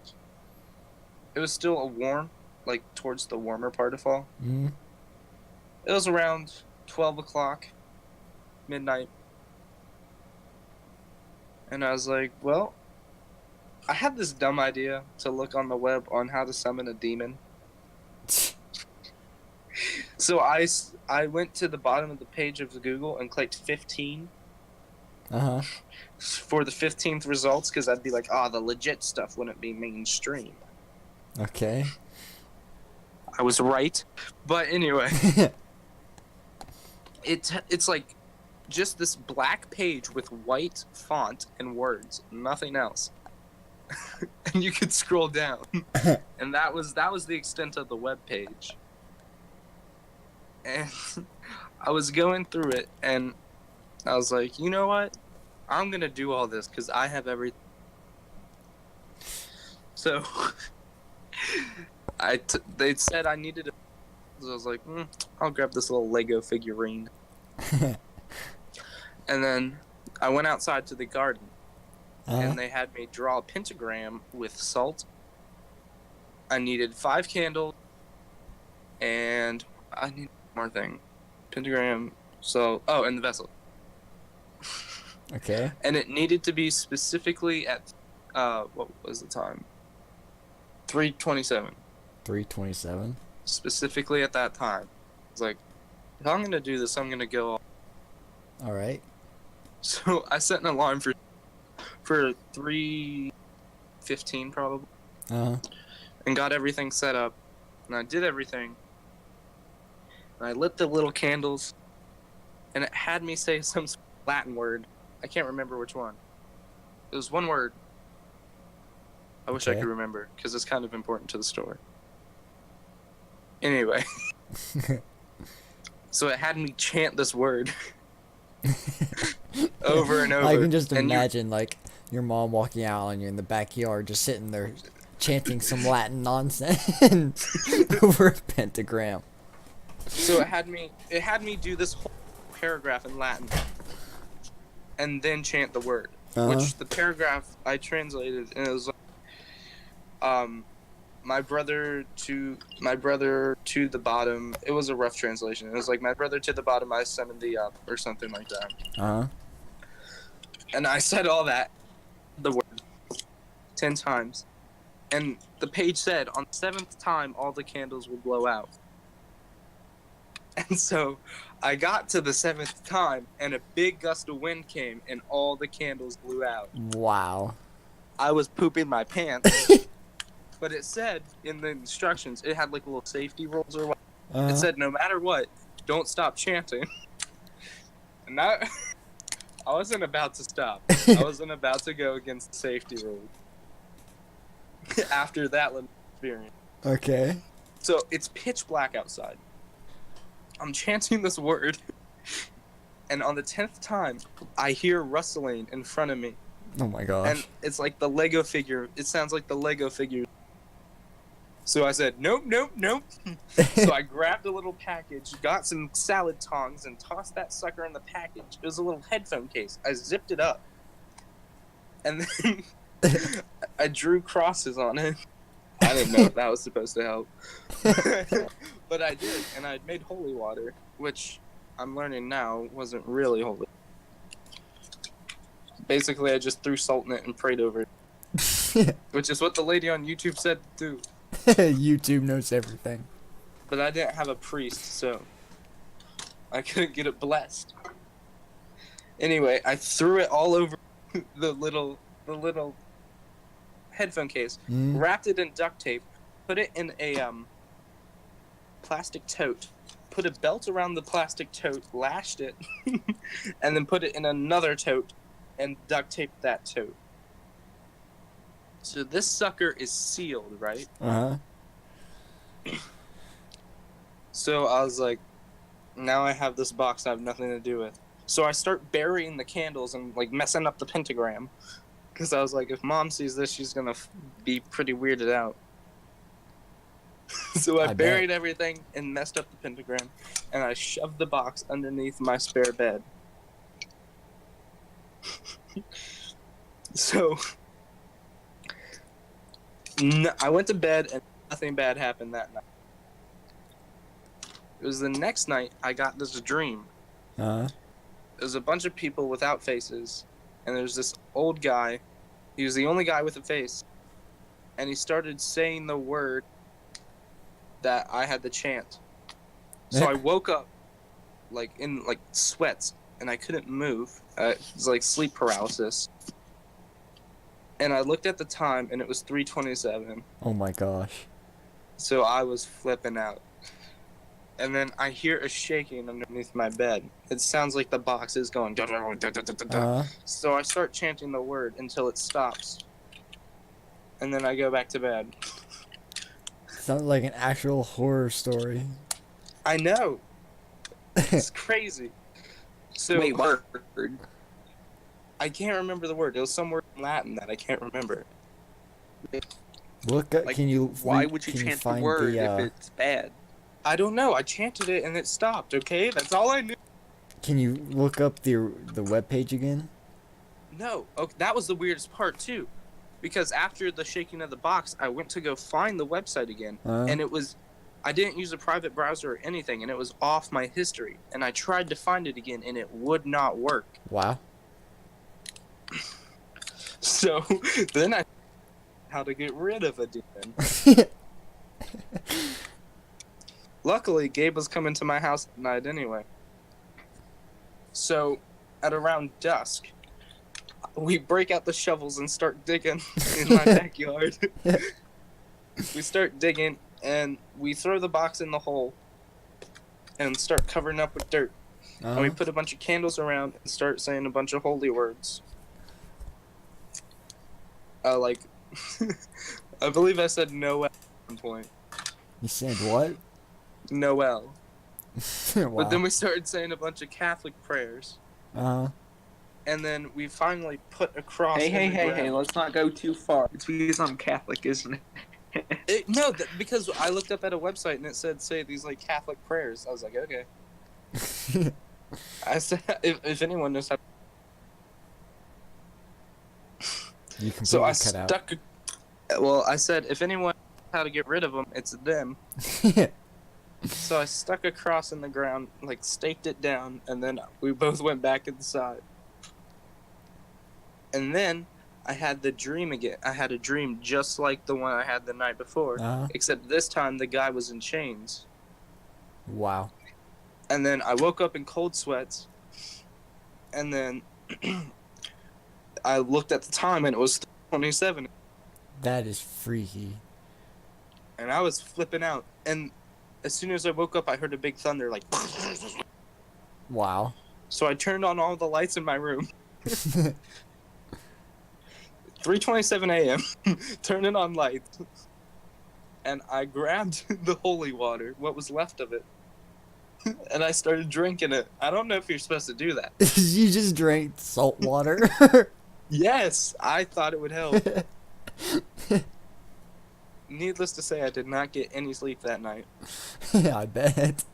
It was still a warm, like, towards the warmer part of fall. Mm-hmm. It was around 12 o'clock, midnight. And I was like, well, I had this dumb idea to look on the web on how to summon a demon. So I went to the bottom of the page of the Google and clicked 15 Uh-huh. for the 15th results, because I'd be like, the legit stuff wouldn't be mainstream. Okay. I was right. But anyway, it's like just this black page with white font and words, nothing else. And you could scroll down. And that was the extent of the web page. And I was going through it, and I was like, you know what? I'm going to do all this because I have everything. So, they said I needed so I was like, I'll grab this little Lego figurine. And then I went outside to the garden, and they had me draw a pentagram with salt. I needed 5 candles, and I need one more thing. Pentagram, and the vessel. Okay. And it needed to be specifically at, what was the time? 3:27. 3:27. Specifically at that time. It's like, if I'm gonna do this, I'm gonna go. All right. So I set an alarm for 3:15 probably, Uh-huh. and got everything set up, and I did everything. And I lit the little candles, and it had me say some Latin word. I can't remember which one. It was one word. I wish I Okay. could remember, because it's kind of important to the story. Anyway. So it had me chant this word over and over. I can just And imagine, like, your mom walking out on you in the backyard, just sitting there chanting some Latin nonsense over a pentagram. So it had me do this whole paragraph in Latin, and then chant the word. Which the paragraph I translated, and it was like, my brother to the bottom. It was a rough translation. It was like, my brother to the bottom, my son in the up, or something like that. And I said all that, the word, 10 times. And the page said, on the 7th time, all the candles will blow out. And so I got to the 7th time, and a big gust of wind came, and all the candles blew out. Wow. I was pooping my pants. But it said in the instructions, it had like little safety rules or what. It said, no matter what, don't stop chanting. And that, I wasn't about to stop. I wasn't about to go against the safety rules. After that little experience. Okay. So it's pitch black outside. I'm chanting this word. And on the 10th time, I hear rustling in front of me. Oh my gosh. And it's like the Lego figure. It sounds like the Lego figure. So I said, nope, nope, nope. So I grabbed a little package, got some salad tongs, and tossed that sucker in the package. It was a little headphone case. I zipped it up. And then I drew crosses on it. I didn't know if that was supposed to help. But I did, and I made holy water, which I'm learning now wasn't really holy. Basically, I just threw salt in it and prayed over it. Which is what the lady on YouTube said to do. YouTube knows everything. But I didn't have a priest, so I couldn't get it blessed. Anyway, I threw it all over the little headphone case, wrapped it in duct tape, put it in a plastic tote, put a belt around the plastic tote, lashed it, and then put it in another tote and duct taped that tote. So this sucker is sealed, right? So I was like, now I have this box I have nothing to do with. So I start burying the candles and like messing up the pentagram. Because I was like, if Mom sees this, she's going to be pretty weirded out. So I buried everything and messed up the pentagram. And I shoved the box underneath my spare bed. So I went to bed and nothing bad happened that night. It was the next night I got this dream. There's a bunch of people without faces, and there's this old guy. He was the only guy with a face, and he started saying the word that I had to chant. So I woke up in sweats, and I couldn't move. It was like sleep paralysis. And I looked at the time, and it was 3:27. Oh my gosh. So I was flipping out. And then I hear a shaking underneath my bed. It sounds like the box is going da da da da da da da. So I start chanting the word until it stops. And then I go back to bed. Sounds like an actual horror story. I know. It's crazy. So wait, what word? I can't remember the word. It was some word in Latin that I can't remember. Look at, Like, can you why would you can chant the find word if it's bad? I don't know. I chanted it and it stopped, okay? That's all I knew. Can you look up the webpage again? No. Okay, that was the weirdest part, too. Because after the shaking of the box, I went to go find the website again. And it was... I didn't use a private browser or anything, and it was off my history. And I tried to find it again, and it would not work. Wow. So, then I... how to get rid of a demon. Luckily, Gabe was coming to my house at night anyway. So, at around dusk, we break out the shovels and start digging in my backyard. We start digging, and we throw the box in the hole and start covering up with dirt. And we put a bunch of candles around and start saying a bunch of holy words. I believe I said Noel at one point. You said what? Noel. Wow. But then we started saying a bunch of Catholic prayers. and then we finally put a cross Hey, in hey, the hey, ground. hey, let's not go too far. It's because I'm Catholic, isn't it? No, because I looked up at a website and it said say these like Catholic prayers. I was like, okay. I said if anyone knows how. You completely So I cut out. stuck. Well, I said if anyone knows how to get rid of them, it's them. So I stuck a cross in the ground, like staked it down, and then we both went back inside. And then I had the dream again. I had a dream just like the one I had the night before, except this time the guy was in chains. Wow. And then I woke up in cold sweats, and then I looked at the time and it was 27, That is freaky. and I was flipping out. And as soon as I woke up, I heard a big thunder, like. Wow. So I turned on all the lights in my room. 3:27 a.m. Turning on lights, and I grabbed the holy water, what was left of it, and I started drinking it. I don't know if you're supposed to do that. You just drank salt water? Yes, I thought it would help. Needless to say, I did not get any sleep that night. I bet.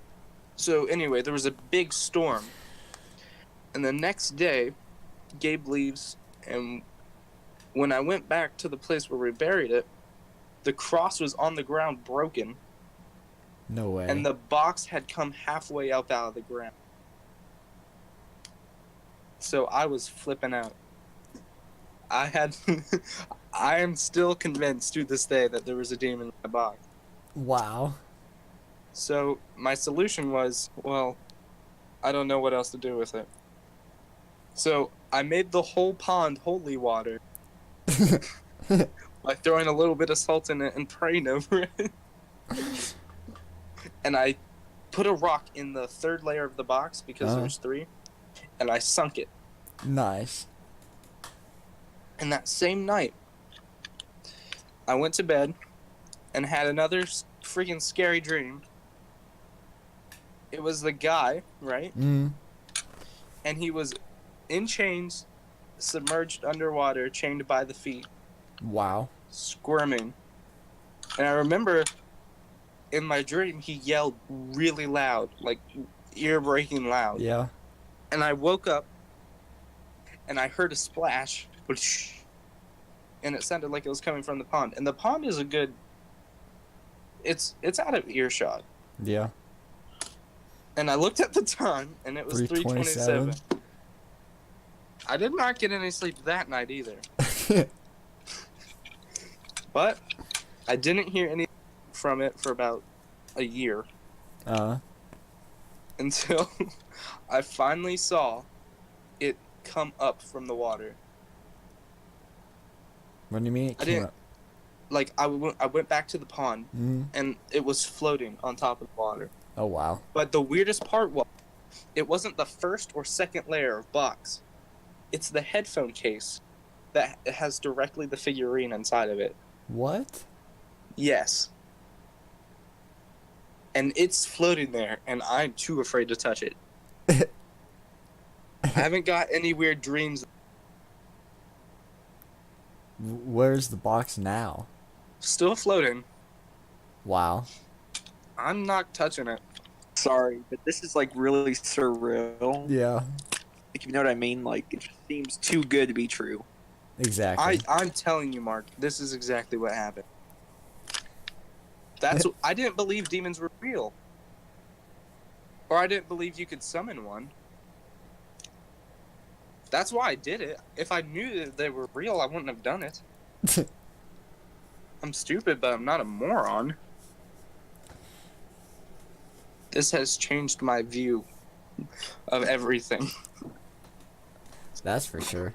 So anyway, there was a big storm, and the next day, Gabe leaves, and when I went back to the place where we buried it, the cross was on the ground broken, No way. and the box had come halfway up out of the ground. So I was flipping out. I am still convinced to this day that there was a demon in my box. Wow. So my solution was, well, I don't know what else to do with it. So I made the whole pond holy water by throwing a little bit of salt in it and praying over it. And I put a rock in the third layer of the box because there's 3, and I sunk it. Nice. And that same night, I went to bed and had another freaking scary dream. It was the guy, right? Mm. And he was in chains, submerged underwater, chained by the feet, Wow. squirming. And I remember in my dream, he yelled really loud, like ear-breaking loud. Yeah. And I woke up and I heard a splash, and it sounded like it was coming from the pond. And the pond is a good, it's out of earshot. Yeah. And I looked at the time, and it was 3:27. I did not get any sleep that night either. But I didn't hear anything from it for about a year. Until I finally saw it come up from the water. What do you mean? It came up? Like, I went back to the pond, and it was floating on top of the water. Oh, wow. But the weirdest part was, it wasn't the first or second layer of box. It's the headphone case that has directly the figurine inside of it. What? Yes. And it's floating there, and I'm too afraid to touch it. I haven't got any weird dreams. Where's the box now? Still floating. Wow. I'm not touching it. Sorry, but this is like really surreal. Yeah. If you know what I mean, like it just seems too good to be true. Exactly. I'm telling you, Mark, this is exactly what happened. I didn't believe demons were real. Or I didn't believe you could summon one. That's why I did it. If I knew that they were real, I wouldn't have done it. I'm stupid, but I'm not a moron. This has changed my view of everything. That's for sure.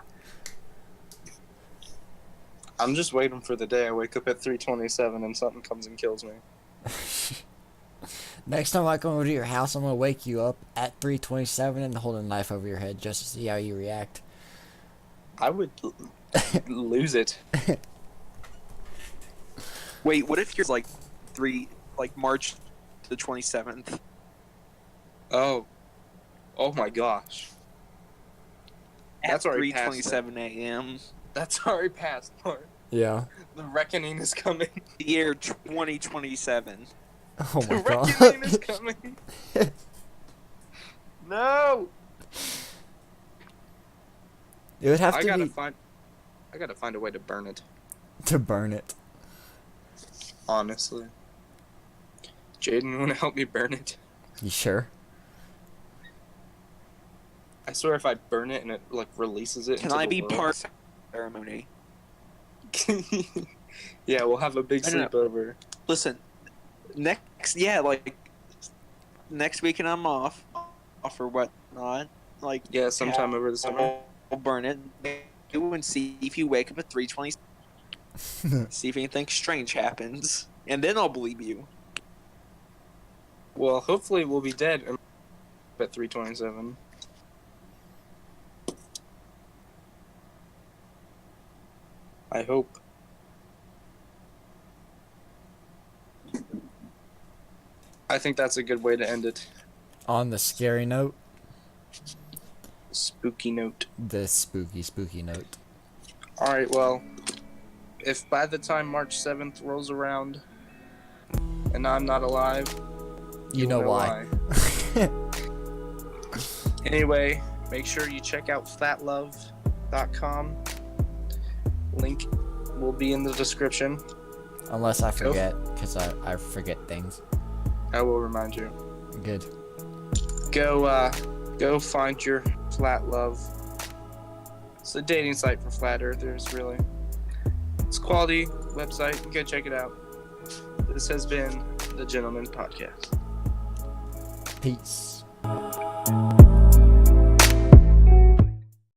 I'm just waiting for the day I wake up at 3:27 and something comes and kills me. Next time I come over to your house, I'm gonna wake you up at 3:27 and hold a knife over your head just to see how you react. I would lose it. Wait, what if you're like March the 27th? Oh my gosh. That's already past. 3:27 a.m. That's already past, Mark. Yeah. The reckoning is coming. The year 2027. Oh The my god. reckoning is coming. No. It would have I to gotta be find a way to burn it. to burn it. Honestly. Jaden, you wanna help me burn it? You sure? I swear if I burn it and it like releases it Can into I the be world- part of the ceremony? Yeah, we'll have a big I don't know. sleepover. Listen, next weekend I'm off or whatnot. Like, Yeah, sometime over the summer. I'll burn it and see if you wake up at 3:20. See if anything strange happens, and then I'll believe you. Well, hopefully we'll be dead at 3:27. I hope. I think that's a good way to end it. On the scary note, Spooky note. the spooky note. Alright, well, if by the time March 7th rolls around and I'm not alive, You know why. Anyway, make sure you check out fatlove.com. Link will be in the description. Unless I forget, because I forget things. I will remind you. Good. Go find your flat love. It's a dating site for flat earthers, really. It's a quality website. Go check it out. This has been the Gentleman Podcast. Peace.